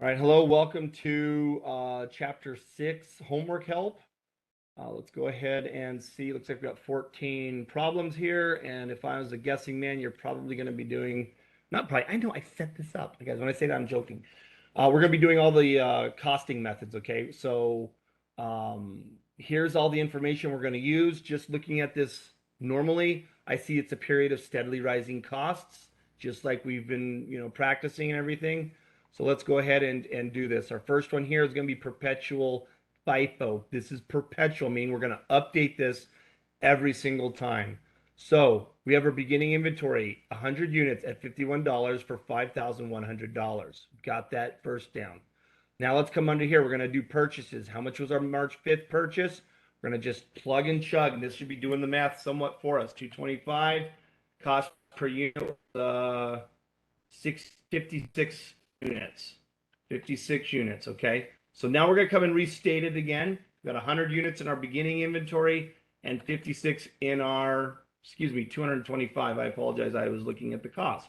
All right, hello, welcome to chapter 6, homework help. Let's go ahead and see. Looks like we got 14 problems here, and if I was a guessing man, you're probably going to be doing, not probably, I know I set this up. Guys, when I say that, I'm joking. We're going to be doing all the costing methods, okay? So here's all the information we're going to use. Just looking at this normally, I see it's a period of steadily rising costs, just like we've been, practicing and everything. So let's go ahead and do this. Our first one here is going to be perpetual FIFO. This is perpetual, meaning we're going to update this every single time. So we have our beginning inventory, 100 units at $51 for $5,100. Got that first down. Now let's come under here. We're going to do purchases. How much was our March 5th purchase? We're going to just plug and chug, and this should be doing the math somewhat for us. 225 cost per unit, 56 units. 56 units, okay? So now we're going to come and restate it again. We've got 100 units in our beginning inventory and 56 in our, 225. I apologize. I was looking at the cost.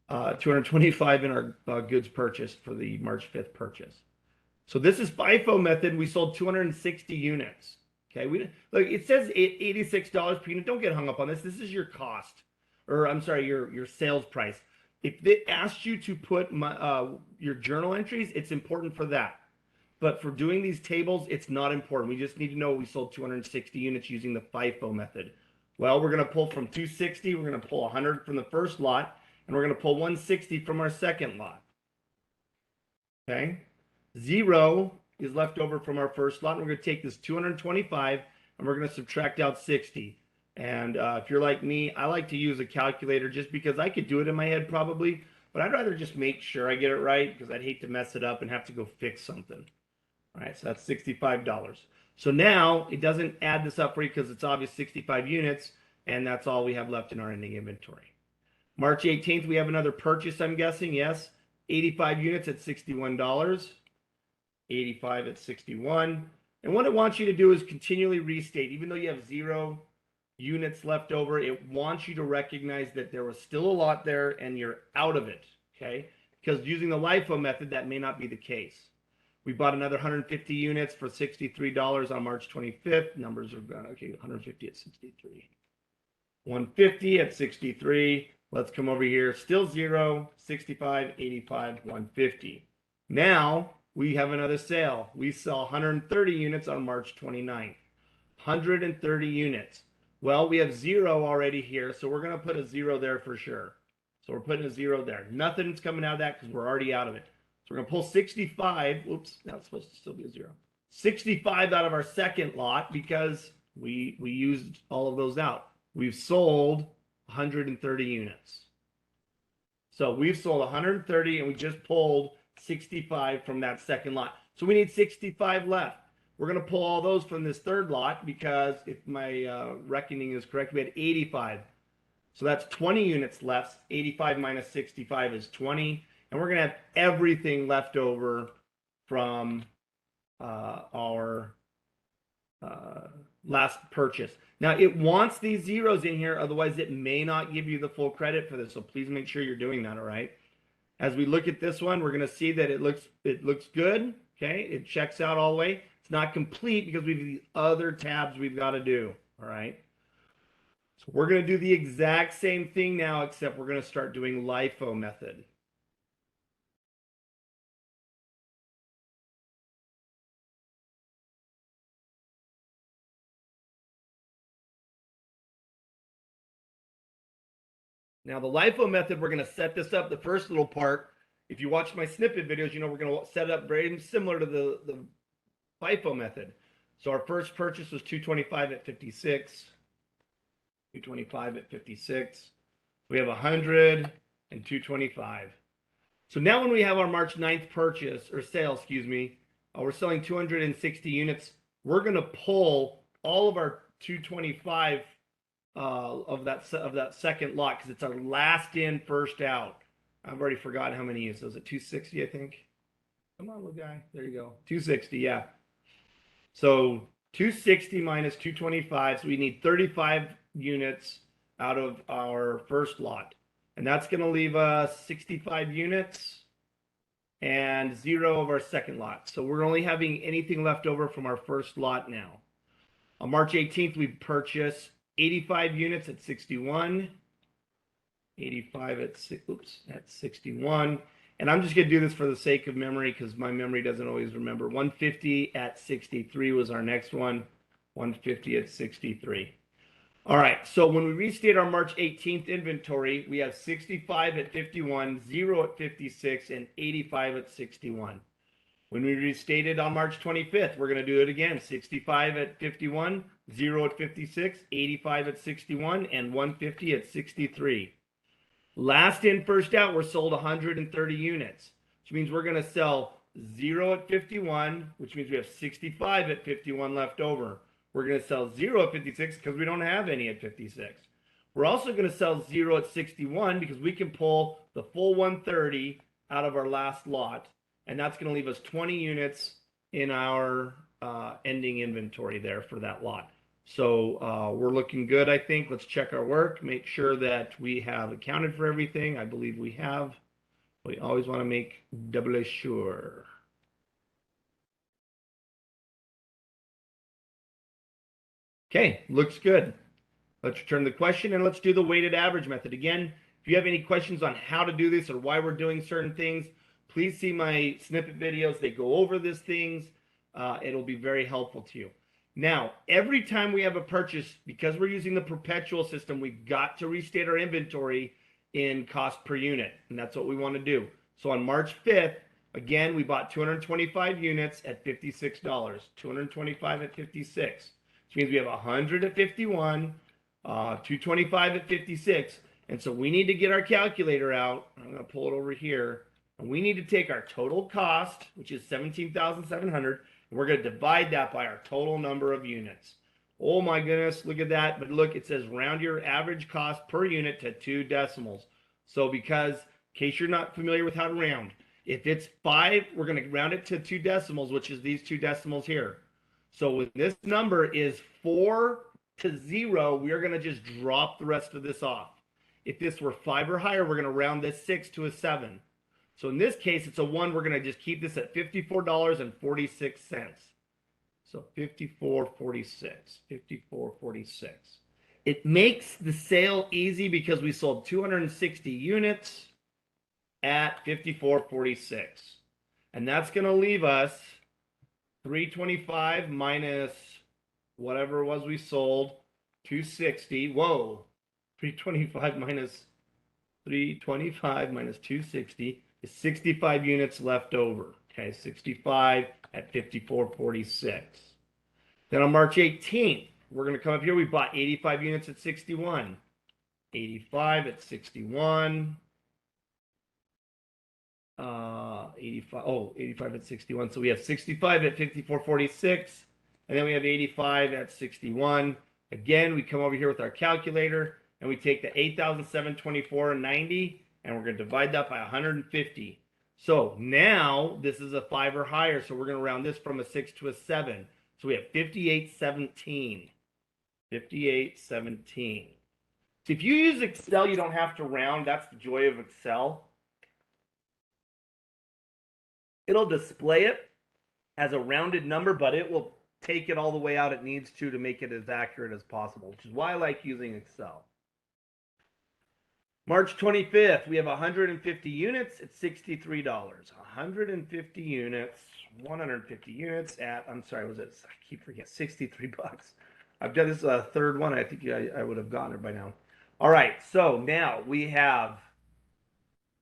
225 in our goods purchased for the March 5th purchase. So this is FIFO method. We sold 260 units. Okay, look, it says $86 per unit. Don't get hung up on this. This is your cost, or I'm sorry, your sales price. If it asked you to put your journal entries, it's important for that. But for doing these tables, it's not important. We just need to know we sold 260 units using the FIFO method. Well, we're going to pull from 260. We're going to pull 100 from the first lot, and we're going to pull 160 from our second lot. Okay? 0 is left over from our first lot. And we're going to take this 225, and we're going to subtract out 60. And if you're like me, I like to use a calculator just because I could do it in my head probably, but I'd rather just make sure I get it right because I'd hate to mess it up and have to go fix something. All right, so that's $65. So now it doesn't add this up for you because it's obvious 65 units, and that's all we have left in our ending inventory. March 18th, we have another purchase, I'm guessing, yes. 85 units at $61. 85 at 61. And what it wants you to do is continually restate. Even though you have 0 units left over, it wants you to recognize that there was still a lot there and you're out of it, okay? Because using the LIFO method, that may not be the case. We bought another 150 units for $63 on March 25th. Numbers are gone. Okay, 150 at 63. 150 at 63. Let's come over here. Still 0, 65, 85, 150. Now we have another sale. We sell 130 units on March 29th. 130 units. Well, we have 0 already here, so we're going to put a 0 there for sure. So we're putting a 0 there. Nothing's coming out of that because we're already out of it. So we're going to pull 65. Oops, that's supposed to still be a 0. 65 out of our second lot because we used all of those out. We've sold 130 units. So we've sold 130 and we just pulled 65 from that second lot. So we need 65 left. We're going to pull all those from this third lot because if my reckoning is correct, we had 85. So that's 20 units left. 85 minus 65 is 20. And we're going to have everything left over from our last purchase. Now, it wants these zeros in here. Otherwise, it may not give you the full credit for this. So please make sure you're doing that, all right? As we look at this one, we're going to see that it looks good. Okay, it checks out all the way. It's not complete because we have the other tabs we've got to do. All right. So we're going to do the exact same thing now, except we're going to start doing LIFO method. Now the LIFO method, we're going to set this up. The first little part, if you watch my snippet videos, you know we're going to set it up very similar to the FIFO method. So our first purchase was 225 at 56. 225 at 56. We have 100 and 225. So now when we have our March 9th purchase, or sale, excuse me, we're selling 260 units. We're going to pull all of our 225 of that second lot because it's our last in, first out. I've already forgotten how many units. Was it 260, I think? Come on, little guy. There you go. 260, yeah. So 260 minus 225. So we need 35 units out of our first lot. And that's going to leave us 65 units. and 0 of our second lot. So we're only having anything left over from our first lot now. On March 18th, we purchased 85 units at 61, 85 at 61. And I'm just going to do this for the sake of memory because my memory doesn't always remember. 150 at 63 was our next one. 150 at 63. All right, so when we restate our March 18th inventory, we have 65 at 51, 0 at 56, and 85 at 61. When we restated on March 25th, we're going to do it again. 65 at 51, 0 at 56, 85 at 61, and 150 at 63. Last in, first out, we're sold 130 units, which means we're going to sell 0 at 51, which means we have 65 at 51 left over. We're going to sell 0 at 56 because we don't have any at 56. We're also going to sell 0 at 61 because we can pull the full 130 out of our last lot, and that's going to leave us 20 units in our ending inventory there for that lot. So we're looking good, I think. Let's check our work, make sure that we have accounted for everything. I believe we have. We always want to make doubly sure. Okay, looks good. Let's return the question and let's do the weighted average method. Again, if you have any questions on how to do this or why we're doing certain things, please see my snippet videos. They go over these things. It'll be very helpful to you. Now, every time we have a purchase, because we're using the perpetual system, we've got to restate our inventory in cost per unit, and that's what we want to do. So on March 5th, again, we bought 225 units at $56, 225 at 56, which means we have 100 at 51, 225 at 56, and so we need to get our calculator out. I'm going to pull it over here, and we need to take our total cost, which is $17,700, and we're going to divide that by our total number of units. Oh my goodness, look at that. But look, it says round your average cost per unit to 2 decimals. So because, in case you're not familiar with how to round, if it's 5, we're going to round it to 2 decimals, which is these 2 decimals here. So when this number is 4 to 0, we are going to just drop the rest of this off. If this were 5 or higher, we're going to round this 6 to a 7. So in this case, it's a 1. We're going to just keep this at $54.46. So $54.46, $54.46. It makes the sale easy because we sold 260 units at $54.46. And that's going to leave us 325 minus whatever it was we sold, 260. Whoa, 325 minus 260 is 65 units left over. Okay, 65 at $54.46. Then on March 18th, we're going to come up here. We bought 85 units at 61. 85 at 61. 85 at 61. So we have 65 at $54.46. And then we have 85 at 61. Again, we come over here with our calculator and we take the 8,724.90 and we're going to divide that by 150. So now this is a 5 or higher. So we're going to round this from a 6 to a 7. So we have 58.17. 58.17. So if you use Excel, you don't have to round. That's the joy of Excel. It'll display it as a rounded number, but it will take it all the way out it needs to make it as accurate as possible, which is why I like using Excel. March 25th, we have 150 units at $63. 150 units, 150 units at, I'm sorry, was it, I keep forgetting, 63 bucks. I've done this third one. I think I would have gotten it by now. All right, so now we have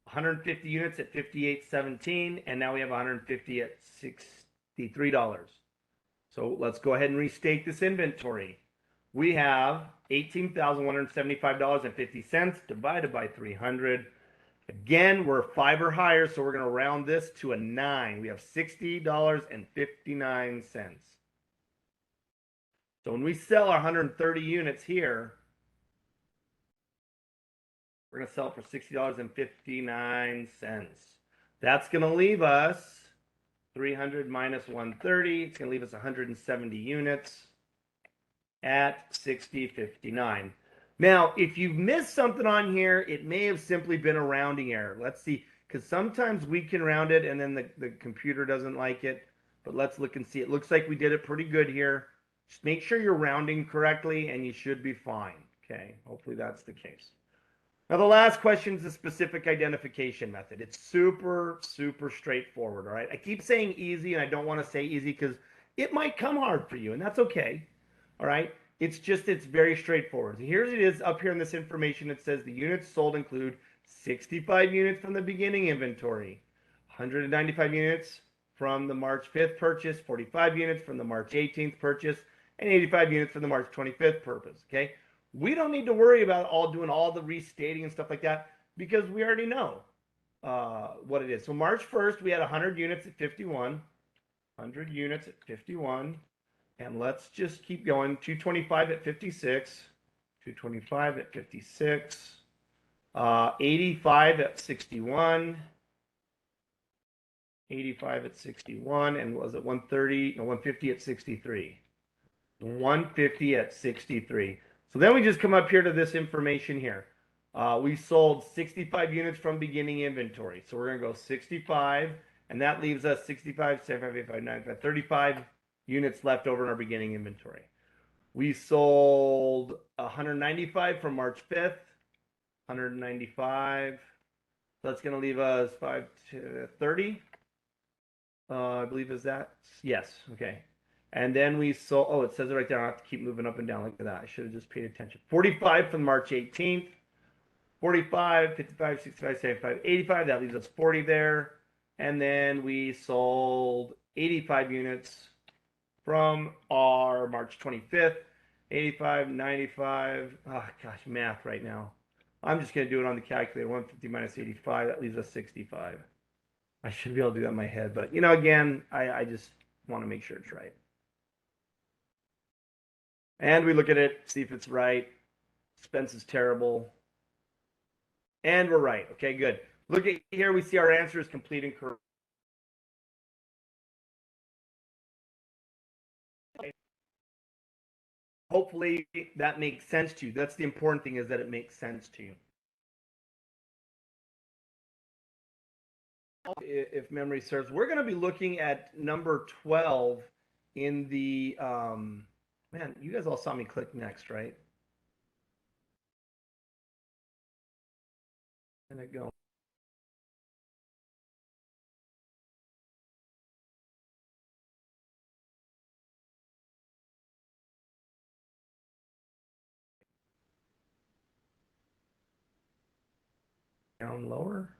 150 units at $58.17, and now we have 150 at $63. So let's go ahead and restate this inventory. We have $18,175.50 divided by 300. Again, we're 5 or higher, so we're going to round this to a 9. We have $60.59. So when we sell our 130 units here, we're going to sell it for $60.59. That's going to leave us 300 minus 130. It's going to leave us 170 units at $60.59. Now, if you've missed something on here, it may have simply been a rounding error. Let's see. because sometimes we can round it and then the computer doesn't like it. But let's look and see. It looks like we did it pretty good here. Just make sure you're rounding correctly and you should be fine. Okay, hopefully that's the case. Now the last question is the specific identification method. It's super, super straightforward, all right? I keep saying easy and I don't want to say easy because it might come hard for you and that's okay, all right? It's very straightforward. Here's it is up here in this information. It says the units sold include 65 units from the beginning inventory, 195 units from the March 5th purchase, 45 units from the March 18th purchase, and 85 units from the March 25th purchase, okay? We don't need to worry about doing all the restating and stuff like that because we already know what it is. So March 1st, we had 100 units at 51, 100 units at 51, and let's just keep going. 225 at 56, 225 at 56, 85 at 61, 85 at 61, and was it 130? No, 150 at 63. 150 at 63. So then we just come up here to this information here. We sold 65 units from beginning inventory. So we're going to go 65, and that leaves us 65, 75, 85, 95, 35 units left over in our beginning inventory. We sold 195 from March 5th, 195. So that's going to leave us 5 to 30. I believe is that? Yes. Okay. And then we sold, oh, it says it right there. I have to keep moving up and down like that. I should have just paid attention. 45 from March 18th, 45, 55, 65, 75, 85. That leaves us 40 there. And then we sold 85 units from our March 25th, 85, 95. Oh, gosh, math right now. I'm just going to do it on the calculator. 150 minus 85. That leaves us 65. I should be able to do that in my head. But, you know, again, I just want to make sure it's right. And we look at it, see if it's right. Expense is terrible. And we're right. Okay, good. Look at here. We see our answer is complete and correct. Hopefully that makes sense to you. That's the important thing, is that it makes sense to you. If memory serves, we're going to be looking at number 12 in the, man, you guys all saw me click next, right? And it go. Down lower.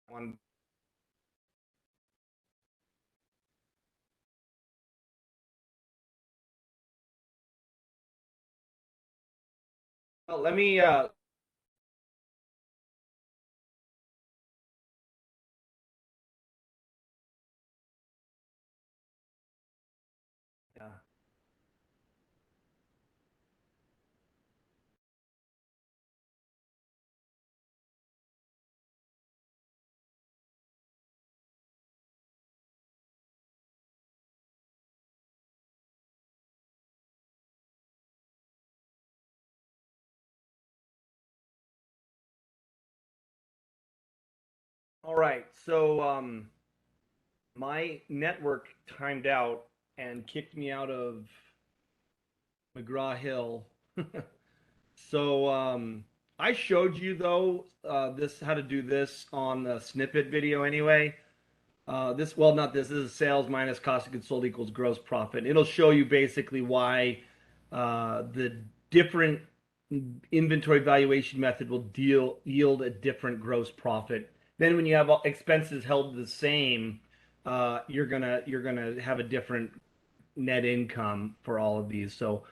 One. Well, let me, yeah. All right. So, my network timed out and kicked me out of McGraw Hill. So I showed you though this how to do this on the snippet video anyway. This, well, not this. This is sales minus cost of goods sold equals gross profit. It'll show you basically why the different inventory valuation method will yield a different gross profit. Then when you have expenses held the same, you're gonna have a different net income for all of these. So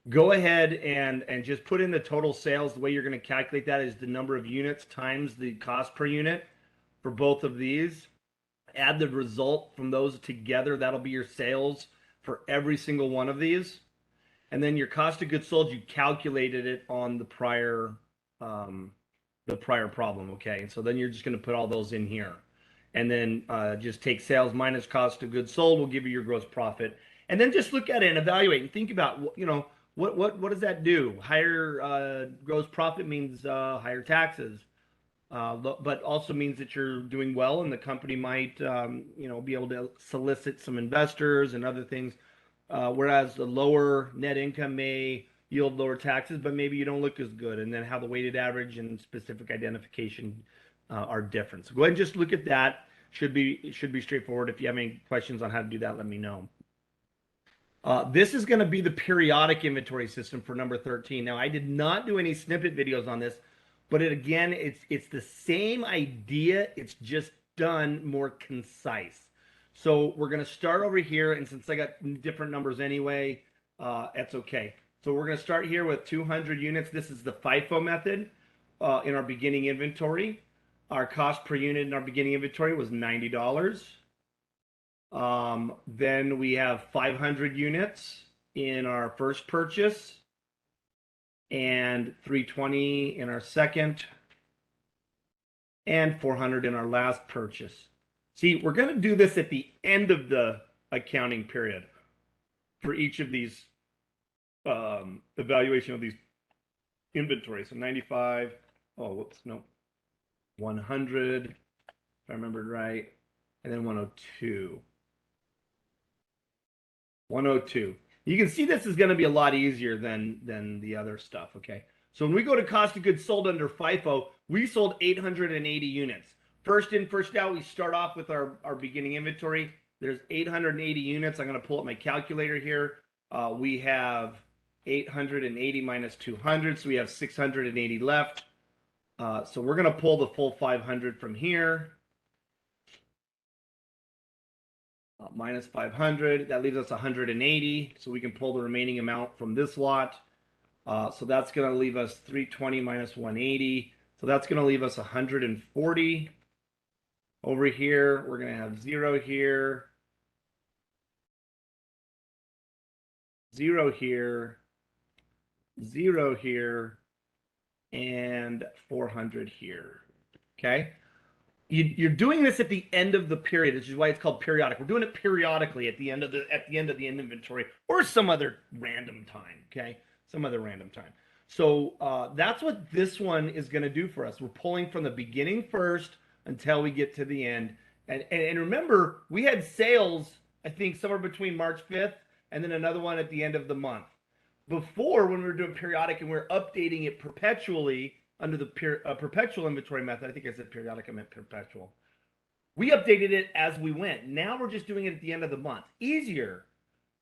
go ahead and just put in the total sales. The way you're going to calculate that is the number of units times the cost per unit for both of these. Add the result from those together. That'll be your sales for every single one of these. And then your cost of goods sold, you calculated it on the prior problem. Okay. And so then you're just going to put all those in here. and then just take sales minus cost of goods sold will give you your gross profit. And then just look at it and evaluate and think about, what does that do? Higher gross profit means higher taxes, but also means that you're doing well, and the company might, be able to solicit some investors and other things. Whereas the lower net income may yield lower taxes, but maybe you don't look as good, and then how the weighted average and specific identification are different. So go ahead and just look at that. Should be straightforward. If you have any questions on how to do that, let me know. This is going to be the periodic inventory system for number 13. Now, I did not do any snippet videos on this, but it's the same idea. It's just done more concise. So we're going to start over here, and since I got different numbers anyway, that's okay. So we're going to start here with 200 units. This is the FIFO method in our beginning inventory. Our cost per unit in our beginning inventory was $90. Then we have 500 units in our first purchase and 320 in our second and 400 in our last purchase. See, we're going to do this at the end of the accounting period for each of these evaluation of these inventories. So 95, 100, if I remembered right, and then 102. 102. You can see this is going to be a lot easier than the other stuff, okay? So when we go to cost of goods sold under FIFO, we sold 880 units. First in, first out, we start off with our beginning inventory. There's 880 units. I'm going to pull up my calculator here. We have 880 minus 200, so we have 680 left. So we're going to pull the full 500 from here. Minus 500, that leaves us 180. So we can pull the remaining amount from this lot. So that's going to leave us 320 minus 180. So that's going to leave us 140. Over here, we're going to have 0 here, 0 here, 0 here, and 400 here. Okay? You're doing this at the end of the period, which is why it's called periodic. We're doing it periodically at the end of the inventory, or some other random time. Okay, some other random time. So that's what this one is going to do for us. We're pulling from the beginning first until we get to the end. And remember, we had sales, I think, somewhere between March 5th and then another one at the end of the month. Before, when we were doing periodic and we were updating it perpetually under the perpetual inventory method, I think I said periodic, I meant perpetual. We updated it as we went. Now we're just doing it at the end of the month. Easier.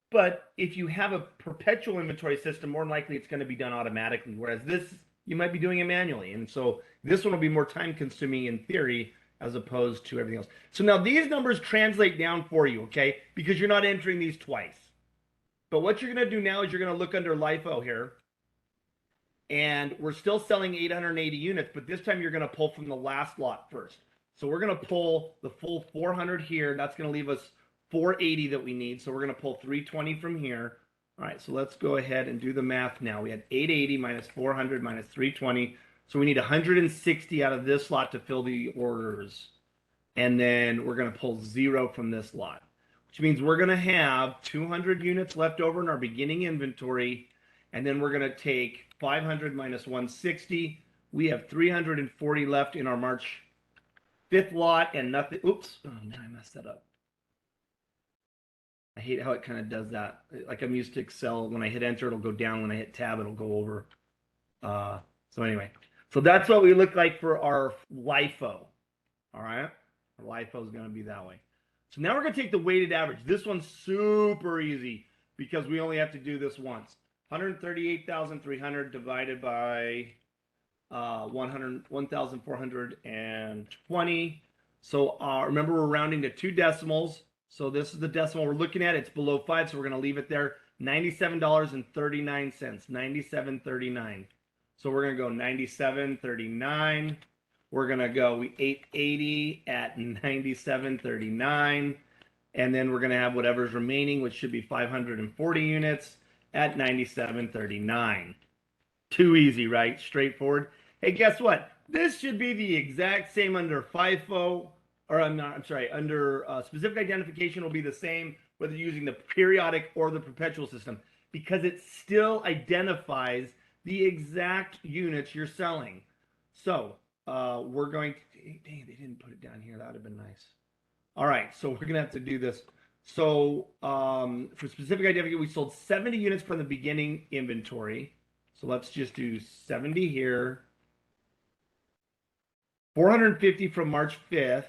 But if you have a perpetual inventory system, more than likely it's going to be done automatically. Whereas this, you might be doing it manually. And so this one will be more time consuming in theory as opposed to everything else. So now these numbers translate down for you, okay? Because you're not entering these twice. But what you're going to do now is you're going to look under LIFO here. And we're still selling 880 units, but this time you're going to pull from the last lot first. So we're going to pull the full 400 here. That's going to leave us 480 that we need. So we're going to pull 320 from here. All right, so let's go ahead and do the math now. We had 880 minus 400 minus 320. So we need 160 out of this lot to fill the orders. And then we're going to pull 0 from this lot, which means we're going to have 200 units left over in our beginning inventory. And then we're going to take 500 minus 160. We have 340 left in our March 5th lot and nothing. Oops. Oh, man, I messed that up. I hate how it kind of does that. Like I'm used to Excel. When I hit enter, it'll go down. When I hit tab, it'll go over. So anyway, so that's what we look like for our LIFO. All right. Our LIFO is going to be that way. So now we're going to take the weighted average. This one's super easy because we only have to do this once. 138,300 divided by 1,420. So remember, we're rounding to 2 decimals. So this is the decimal we're looking at. It's below 5, so we're going to leave it there. $97.39. 97.39. So we're going to go 97.39. We're going to go 880 at 97.39. And then we're going to have whatever's remaining, which should be 540 units at 97.39. Too easy, right? Straightforward. Hey, guess what? This should be the exact same under FIFO or I'm sorry, under specific identification will be the same whether you're using the periodic or the perpetual system, because it still identifies the exact units you're selling. So we're going to, dang, they didn't put it down here. That would have been nice. All right, so we're going to have to do this. So for specific identification, we sold 70 units from the beginning inventory. So let's just do 70 here. 450 from March 5th.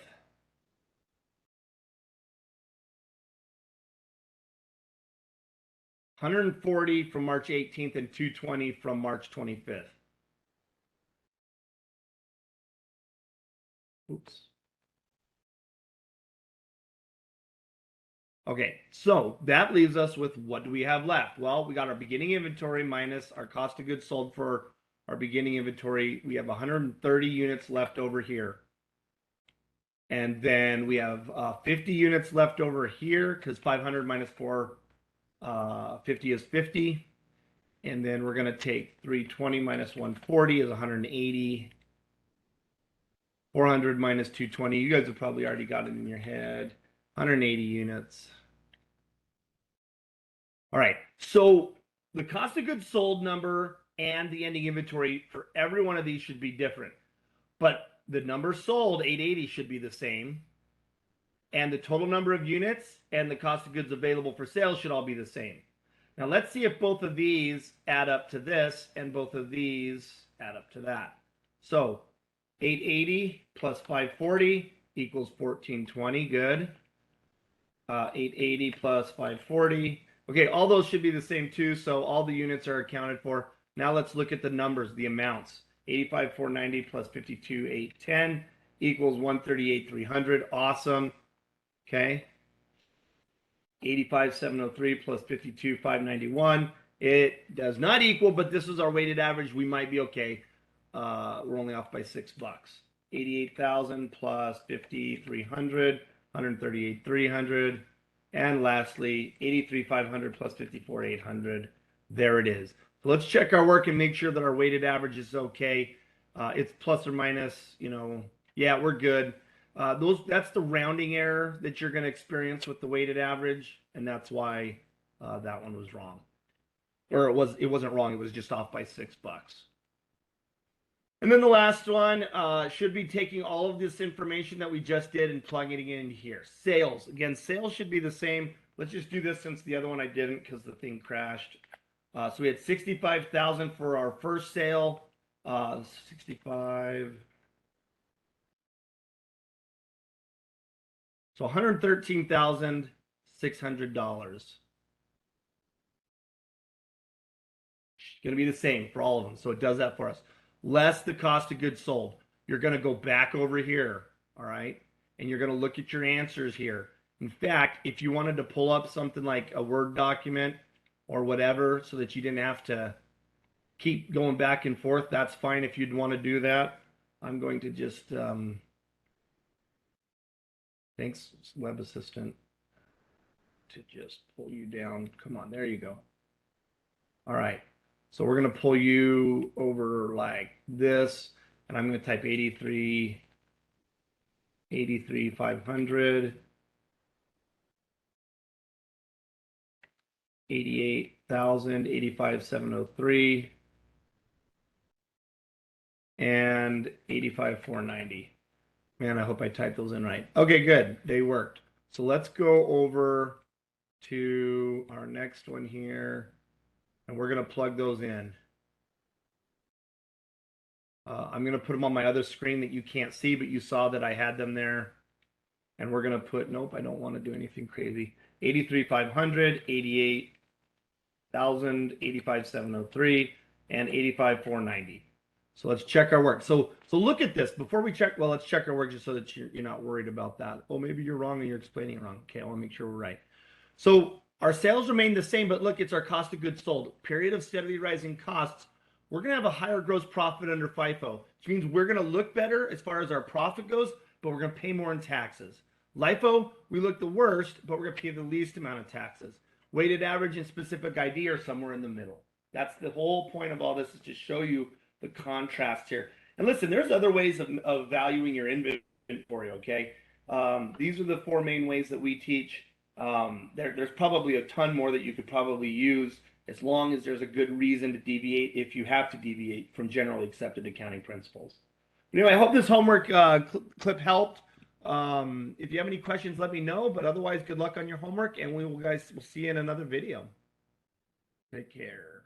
140 from March 18th and 220 from March 25th. Oops. Okay, so that leaves us with, what do we have left? Well, we got our beginning inventory minus our cost of goods sold for our beginning inventory. We have 130 units left over here. And then we have 50 units left over here, because 500 minus 450 is 50. And then we're going to take 320 minus 140 is 180. 400 minus 220. You guys have probably already got it in your head. 180 units. All right. So the cost of goods sold number and the ending inventory for every one of these should be different. But the number sold, 880, should be the same. And the total number of units and the cost of goods available for sale should all be the same. Now let's see if both of these add up to this and both of these add up to that. So 880 plus 540 equals 1420. Good. 880 plus 540. Okay, all those should be the same too, so all the units are accounted for. Now let's look at the numbers, the amounts. 85,490 plus 52,810 equals 138,300. Awesome. Okay. 85,703 plus 52,591. It does not equal, but this is our weighted average. We might be okay. We're only off by $6. 88,000 plus 5,300, 138,300. And lastly, 83,500 plus 54,800. There it is. So let's check our work and make sure that our weighted average is okay. It's plus or minus, yeah, we're good. That's the rounding error that you're going to experience with the weighted average, and that's why that one was wrong. Or it wasn't wrong, it was just off by $6. And then the last one should be taking all of this information that we just did and plugging it in here. Sales. Again, sales should be the same. Let's just do this since the other one I didn't because the thing crashed. So we had 65,000 for our first sale. 65. So $113,600. It's going to be the same for all of them. So it does that for us. Less the cost of goods sold. You're going to go back over here, all right? And you're going to look at your answers here. In fact, if you wanted to pull up something like a Word document or whatever so that you didn't have to keep going back and forth, that's fine if you'd want to do that. I'm going to just, thanks, Web Assistant, to just pull you down. Come on, there you go. All right. So we're going to pull you over like this, and I'm going to type 83,500, 88,000, 85,703, and 85,490. Man, I hope I typed those in right. Okay, good. They worked. So let's go over to our next one here. And we're going to plug those in. I'm going to put them on my other screen that you can't see, but you saw that I had them there. And we're going to put, nope, I don't want to do anything crazy. 83,500, 88,000, 85,703, and 85,490. So let's check our work. So look at this. Before we check, well, let's check our work just so that you're not worried about that. Oh, maybe you're wrong and you're explaining it wrong. Okay, I want to make sure we're right. So our sales remain the same, but look, it's our cost of goods sold. Period of steadily rising costs. We're going to have a higher gross profit under FIFO, which means we're going to look better as far as our profit goes, but we're going to pay more in taxes. LIFO, we look the worst, but we're going to pay the least amount of taxes. Weighted average and specific ID are somewhere in the middle. That's the whole point of all this, is to show you the contrast here. And listen, there's other ways of valuing your inventory, okay? These are the four main ways that we teach. There's probably a ton more that you could probably use as long as there's a good reason to deviate, if you have to deviate from generally accepted accounting principles. Anyway, I hope this homework clip helped. If you have any questions, let me know. But otherwise, good luck on your homework, and we'll see you in another video. Take care.